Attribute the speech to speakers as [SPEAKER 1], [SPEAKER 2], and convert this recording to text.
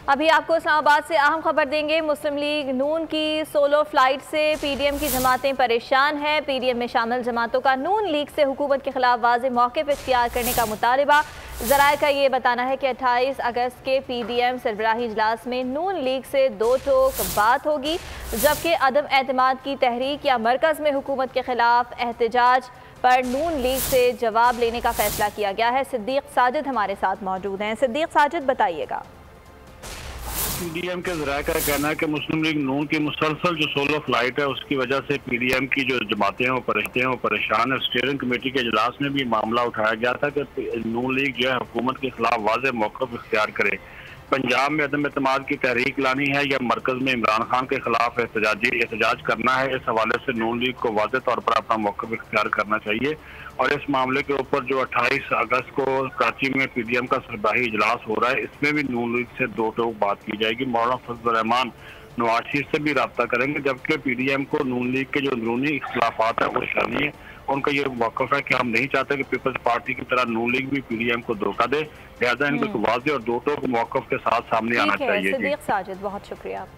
[SPEAKER 1] अभी आपको इस्लामाबाद से अहम खबर देंगे। मुस्लिम लीग नून की सोलो फ्लाइट से पीडीएम की जमातें परेशान हैं। पीडीएम में शामिल जमातों का नून लीग से हुकूमत के खिलाफ वाज़ेह मौक़िफ़ इख्तियार करने का मुतालबा। ज़राए का ये बताना है कि 28 अगस्त के पीडीएम सरबराही इजलास में नून लीग से दो टोक बात होगी, जबकि अदम एतमाद की तहरीक या मरकज़ में हुकूमत के खिलाफ एहतजाज पर नून लीग से जवाब लेने का फैसला किया गया है। सिद्दीक साजिद हमारे साथ मौजूद हैं। सिद्दीक साजिद, बताइएगा।
[SPEAKER 2] पीडीएम के ज़राए का कहना है कि मुस्लिम लीग नून की मुसलसल जो सोलो फ्लाइट है उसकी वजह से पीडीएम की जो जमातें हैं वो परेशान है। स्टीयरिंग कमेटी के इजलास में भी मामला उठाया गया था कि नून लीग जो है हुकूमत के खिलाफ वाज़ेह मौक़िफ़ इख्तियार करे। पंजाब में अदम एतमाद की तहरीक लानी है या मरकज़ में इमरान खान के खिलाफ एहतजाज करना है। इस हवाले से नून लीग को वाज़ेह तौर पर अपना मौक़िफ़ इख्तियार करना चाहिए। और इस मामले के ऊपर जो 28 अगस्त को कराची में पीडीएम का सरबराही इजलास हो रहा है, इसमें भी नून लीग से दो टोक बात की जाएगी। मौलाना फजल रहमान नवाज शरीफ से भी रब्ता करेंगे, जबकि पीडीएम को नून लीग के जो अंदरूनी इख्तिलाफात है वो शानी है। उनका ये मौक़िफ़ है कि हम नहीं चाहते कि पीपल्स पार्टी की तरह नून लीग भी पीडीएम को धोखा दे, लिहाजा इनको वाज़ेह और दो टोक मौक़िफ़ के साथ सामने आना चाहिए।
[SPEAKER 1] सिद्दीक साजिद, बहुत शुक्रिया आपका।